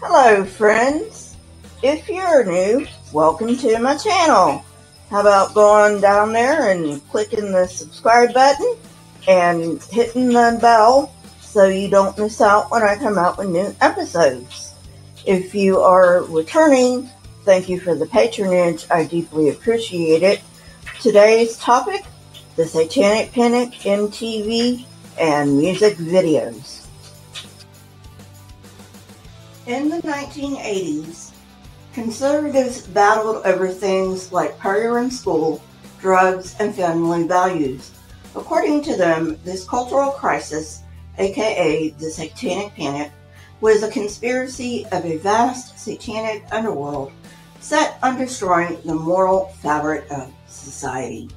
Hello friends, if you're new, welcome to my channel. How about going down there and clicking the subscribe button and hitting the bell so you don't miss out when I come out with new episodes. If you are returning, thank you for the patronage, I deeply appreciate it. Today's topic, the Satanic Panic, MTV, and music videos. In the 1980s, conservatives battled over things like prayer in school, drugs, and family values. According to them, this cultural crisis, aka the Satanic Panic, was a conspiracy of a vast satanic underworld set on destroying the moral fabric of society.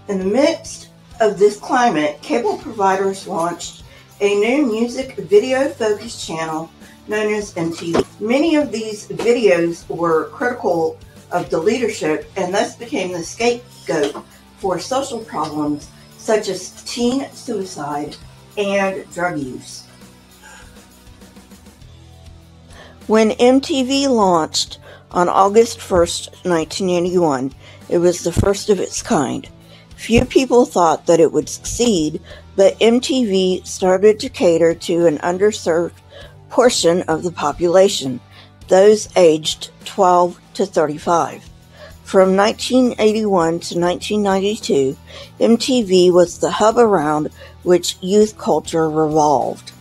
In the midst of this climate, cable providers launched a new music video focused channel known as MTV. Many of these videos were critical of the leadership and thus became the scapegoat for social problems such as teen suicide and drug use. When MTV launched on August 1st, 1981, it was the first of its kind. Few people thought that it would succeed, but MTV started to cater to an underserved portion of the population, those aged 12 to 35. From 1981 to 1992, MTV was the hub around which youth culture revolved.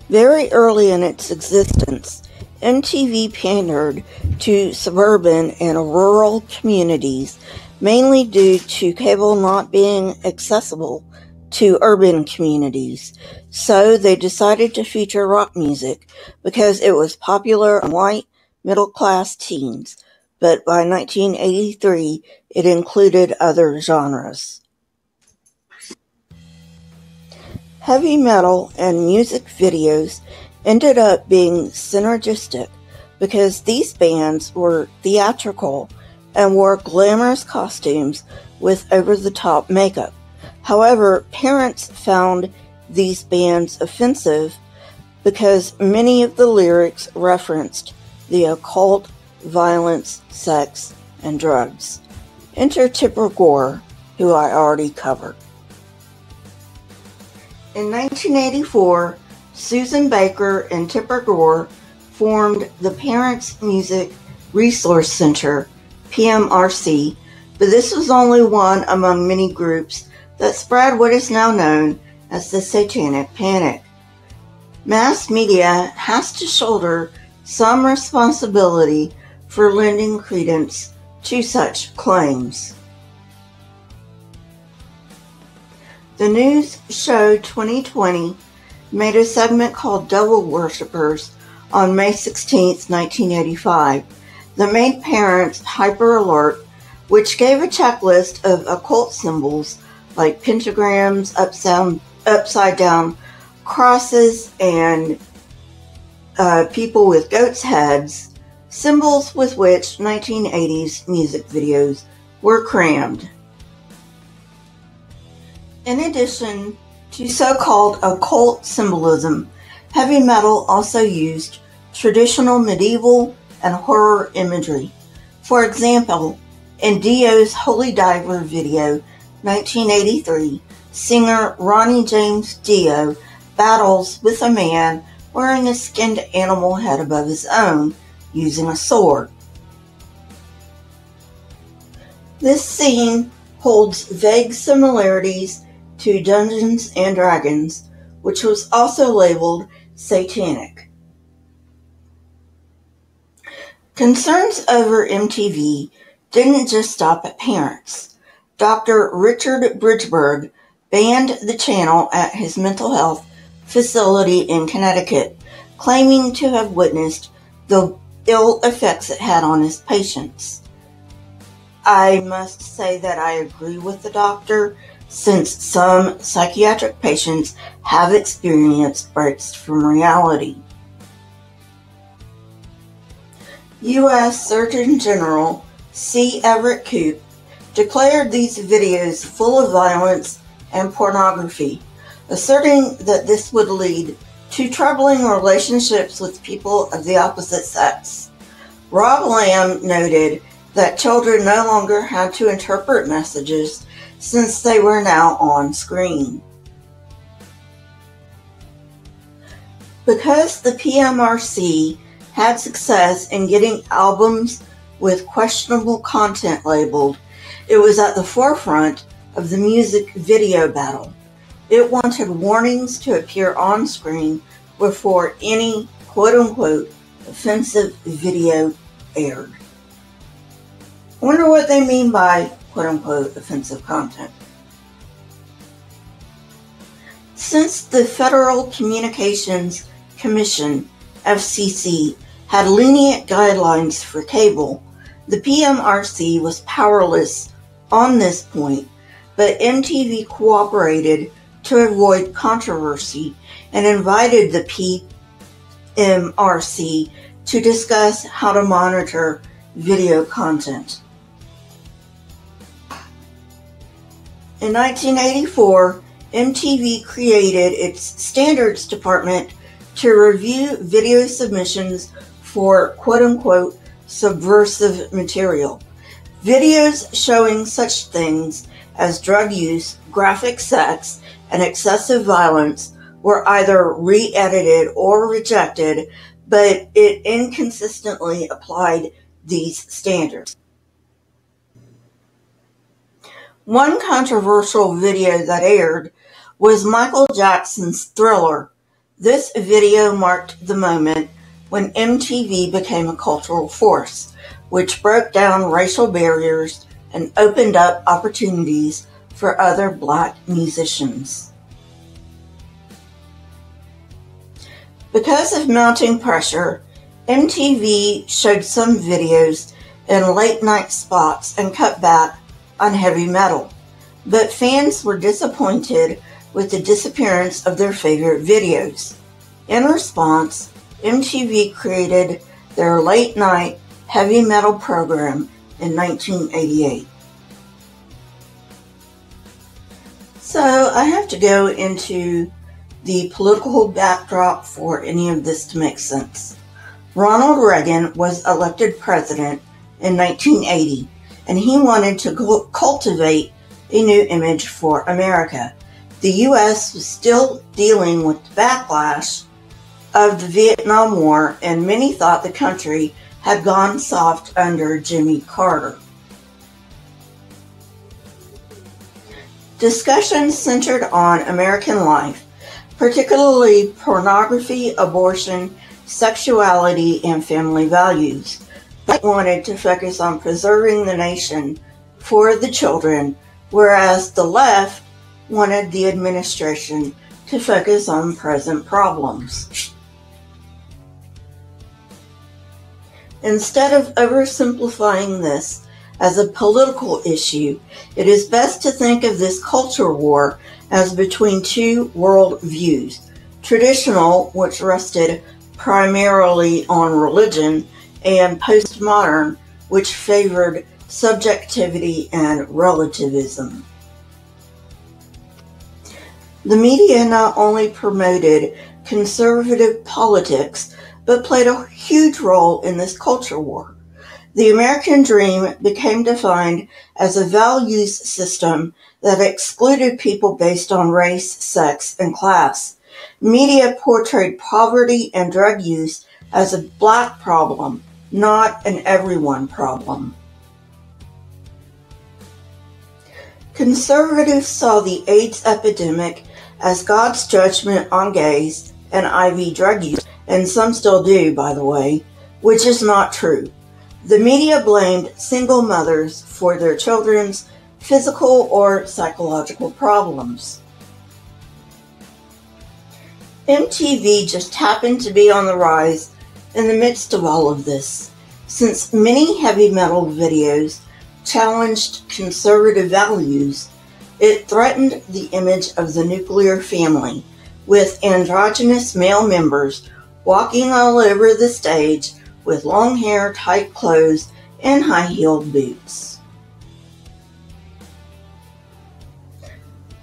Very early in its existence, MTV pandered to suburban and rural communities, mainly due to cable not being accessible to urban communities. So they decided to feature rock music because it was popular among white middle-class teens, but by 1983 it included other genres. Heavy metal and music videos ended up being synergistic because these bands were theatrical and wore glamorous costumes with over-the-top makeup. However, parents found these bands offensive because many of the lyrics referenced the occult, violence, sex, and drugs. Enter Tipper Gore, who I already covered. In 1984, Susan Baker and Tipper Gore formed the Parents Music Resource Center, PMRC, but this was only one among many groups that spread what is now known as the Satanic Panic. Mass media has to shoulder some responsibility for lending credence to such claims. The news show 2020 made a segment called Devil Worshippers on May 16, 1985, that made parents hyper alert, which gave a checklist of occult symbols like pentagrams, upside down crosses, and people with goats' heads, symbols with which 1980s music videos were crammed. In addition to so-called occult symbolism, heavy metal also used traditional medieval and horror imagery. For example, in Dio's Holy Diver video, 1983, singer Ronnie James Dio battles with a man wearing a skinned animal head above his own, using a sword. This scene holds vague similarities to Dungeons and Dragons, which was also labeled satanic. Concerns over MTV didn't just stop at parents. Dr. Richard Bridgeberg banned the channel at his mental health facility in Connecticut, claiming to have witnessed the ill effects it had on his patients. I must say that I agree with the doctor, since some psychiatric patients have experienced breaks from reality. U.S. Surgeon General C. Everett Koop declared these videos full of violence and pornography, asserting that this would lead to troubling relationships with people of the opposite sex. Rob Lamb noted that children no longer had to interpret messages since they were now on screen. Because the PMRC had success in getting albums with questionable content labeled, it was at the forefront of the music video battle. It wanted warnings to appear on screen before any quote-unquote offensive video aired. I wonder what they mean by quote-unquote offensive content. Since the Federal Communications Commission, FCC, had lenient guidelines for cable, the PMRC was powerless on this point, but MTV cooperated to avoid controversy and invited the PMRC to discuss how to monitor video content. In 1984, MTV created its standards department to review video submissions for quote-unquote subversive material. Videos showing such things as drug use, graphic sex, and excessive violence were either re-edited or rejected, but it inconsistently applied these standards. One controversial video that aired was Michael Jackson's Thriller. This video marked the moment when MTV became a cultural force, which broke down racial barriers and opened up opportunities for other Black musicians. Because of mounting pressure, MTV showed some videos in late-night spots and cut back on heavy metal, but fans were disappointed with the disappearance of their favorite videos. In response, MTV created their late-night heavy metal program in 1988. So I have to go into the political backdrop for any of this to make sense. Ronald Reagan was elected president in 1980, and he wanted to cultivate a new image for America. The U.S. was still dealing with the backlash of the Vietnam War, and many thought the country had gone soft under Jimmy Carter. Discussions centered on American life, particularly pornography, abortion, sexuality, and family values. They wanted to focus on preserving the nation for the children, whereas the left wanted the administration to focus on present problems. Instead of oversimplifying this as a political issue, it is best to think of this culture war as between two world views: traditional, which rested primarily on religion, and postmodern, which favored subjectivity and relativism. The media not only promoted conservative politics, but played a huge role in this culture war. The American dream became defined as a values system that excluded people based on race, sex, and class. Media portrayed poverty and drug use as a Black problem, not an everyone problem. Conservatives saw the AIDS epidemic as God's judgment on gays and IV drug use, and some still do, by the way, which is not true. The media blamed single mothers for their children's physical or psychological problems. MTV just happened to be on the rise in the midst of all of this, since many heavy metal videos challenged conservative values. It threatened the image of the nuclear family, with androgynous male members walking all over the stage with long hair, tight clothes, and high-heeled boots.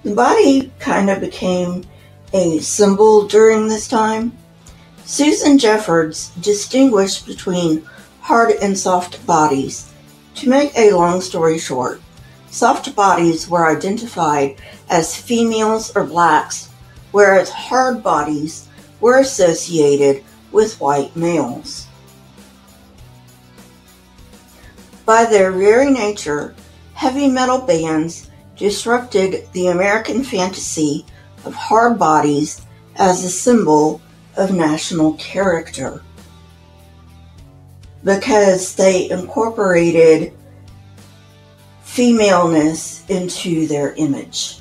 The body kind of became a symbol during this time. Susan Jeffords distinguished between hard and soft bodies. To make a long story short, soft bodies were identified as females or blacks, whereas hard bodies were associated with white males. By their very nature, heavy metal bands disrupted the American fantasy of hard bodies as a symbol of national character, because they incorporated femaleness into their image.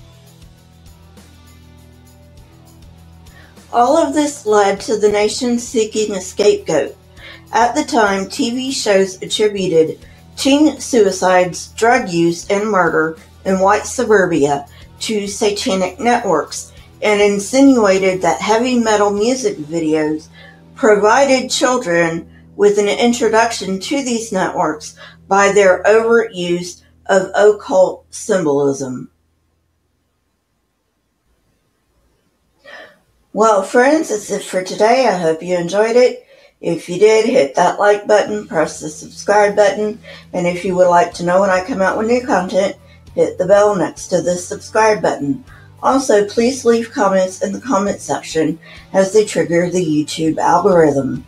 All of this led to the nation seeking a scapegoat. At the time, TV shows attributed teen suicides, drug use, and murder in white suburbia to satanic networks, and insinuated that heavy metal music videos provided children with an introduction to these networks by their overt use of occult symbolism. Well, friends, that's it for today. I hope you enjoyed it. If you did, hit that like button, press the subscribe button, and if you would like to know when I come out with new content, hit the bell next to the subscribe button. Also, please leave comments in the comment section as they trigger the YouTube algorithm.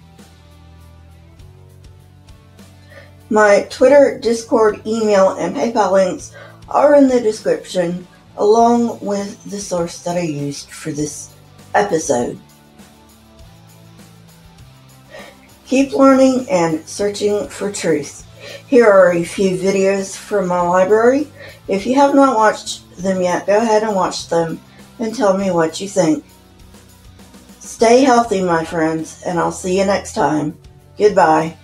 My Twitter, Discord, email, and PayPal links are in the description, along with the source that I used for this episode. Keep learning and searching for truth. Here are a few videos from my library. If you have not watched them yet, go ahead and watch them and tell me what you think. Stay healthy, my friends, and I'll see you next time. Goodbye.